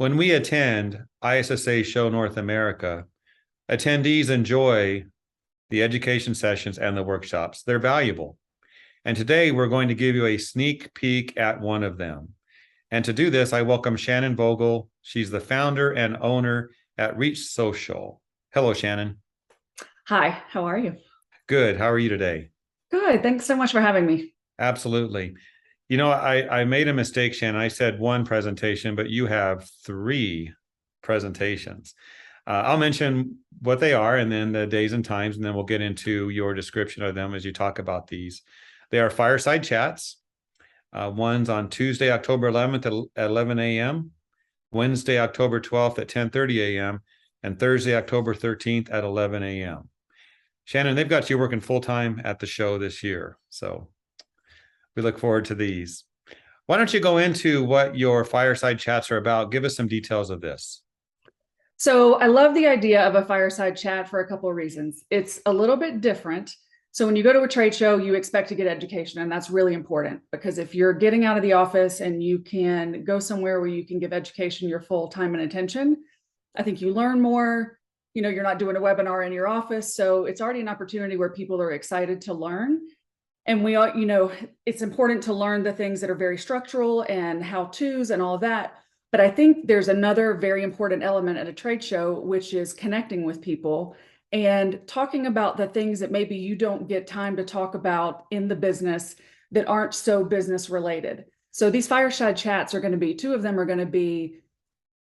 When we attend ISSA Show North America, attendees enjoy the education sessions and the workshops. They're valuable. And today we're going to give you a sneak peek at one of them. And to do this, I welcome Shannon Vogel. She's the founder and owner at Reach Social. Hello, Shannon. Hi, how are you? Good. How are you today? Good. Thanks so much for having me. Absolutely. I made a mistake, Shannon. I said one presentation, but you have three presentations. I'll mention what they are and then the days and times, and then we'll get into your description of them as you talk about these. They are fireside chats. One's on Tuesday, October 11th at 11 a.m., Wednesday, October 12th at 10:30 a.m., and Thursday, October 13th at 11 a.m. Shannon, they've got you working full-time at the show this year, so we look forward to these. Why don't you go into what your fireside chats are about? Give us some details of this. So, I love the idea of a fireside chat for a couple of reasons. It's a little bit different. So, when you go to a trade show, you expect to get education, and that's really important because if you're getting out of the office and you can go somewhere where you can give education your full time and attention, I think you learn more. You're not doing a webinar in your office, so it's already an opportunity where people are excited to learn. And we all, it's important to learn the things that are very structural and how-tos and all of that. But I think there's another very important element at a trade show, which is connecting with people and talking about the things that maybe you don't get time to talk about in the business that aren't so business related. So these fireside chats are going to be, two of them are going to be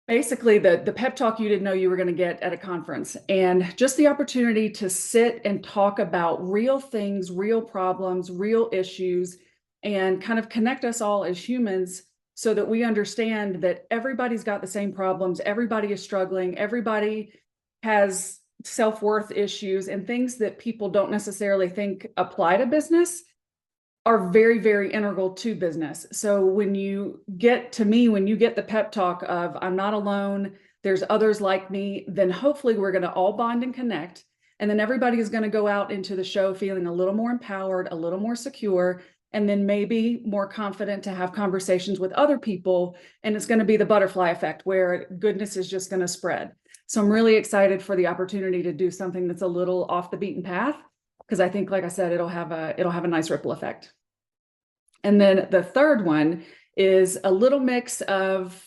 basically the pep talk you didn't know you were going to get at a conference, and just the opportunity to sit and talk about real things, real problems, real issues, and kind of connect us all as humans so that we understand that everybody's got the same problems, everybody is struggling, everybody has self-worth issues and things that people don't necessarily think apply to business are very, very integral to business. So when you get the pep talk of I'm not alone, there's others like me, then hopefully we're going to all bond and connect. And then everybody is going to go out into the show feeling a little more empowered, a little more secure, and then maybe more confident to have conversations with other people. And it's going to be the butterfly effect where goodness is just going to spread. So I'm really excited for the opportunity to do something that's a little off the beaten path, because I think, like I said, it'll have a nice ripple effect. And then the third one is a little mix of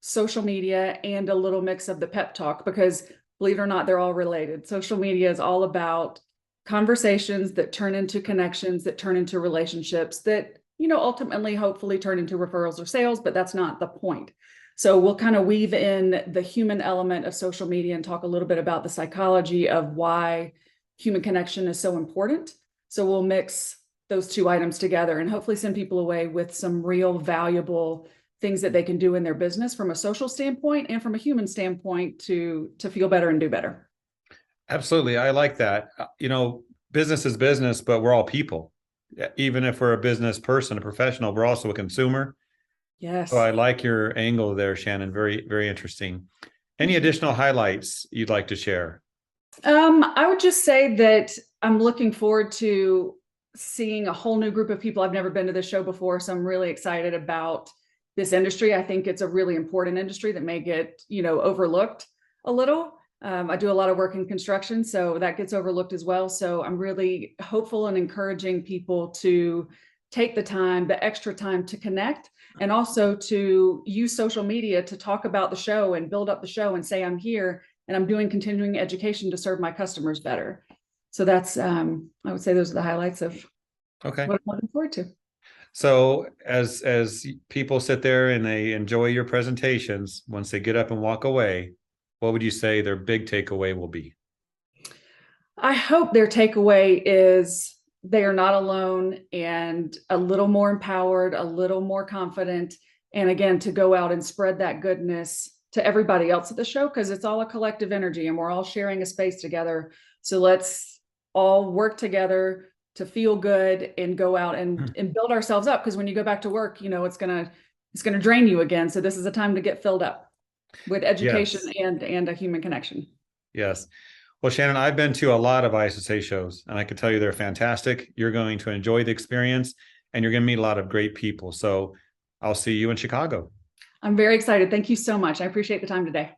social media and a little mix of the pep talk, because believe it or not, they're all related. Social media is all about conversations that turn into connections, that turn into relationships, that, ultimately, hopefully turn into referrals or sales, but that's not the point. So we'll kind of weave in the human element of social media and talk a little bit about the psychology of why human connection is so important. So we'll mix those two items together and hopefully send people away with some real valuable things that they can do in their business from a social standpoint and from a human standpoint to feel better and do better. Absolutely. I like that. Business is business, but we're all people. Even if we're a business person, a professional, we're also a consumer. Yes. So I like your angle there, Shannon. Very, very interesting. Any additional highlights you'd like to share? I would just say that I'm looking forward to seeing a whole new group of people. I've never been to this show before, so I'm really excited about this industry. I think it's a really important industry that may get, overlooked a little. I do a lot of work in construction, so that gets overlooked as well. So I'm really hopeful and encouraging people to take the extra time to connect, and also to use social media to talk about the show and build up the show and say, I'm here and I'm doing continuing education to serve my customers better. So that's, I would say those are the highlights of what I'm looking forward to. So as people sit there and they enjoy your presentations, once they get up and walk away, what would you say their big takeaway will be? I hope their takeaway is they are not alone and a little more empowered, a little more confident, and again, to go out and spread that goodness to everybody else at the show, because it's all a collective energy and we're all sharing a space together. So let's all work together to feel good and go out and build ourselves up. Because when you go back to work, it's gonna drain you again. So this is a time to get filled up with education and a human connection. Yes. Well, Shannon, I've been to a lot of ISSA shows, and I can tell you they're fantastic. You're going to enjoy the experience, and you're going to meet a lot of great people. So I'll see you in Chicago. I'm very excited. Thank you so much. I appreciate the time today.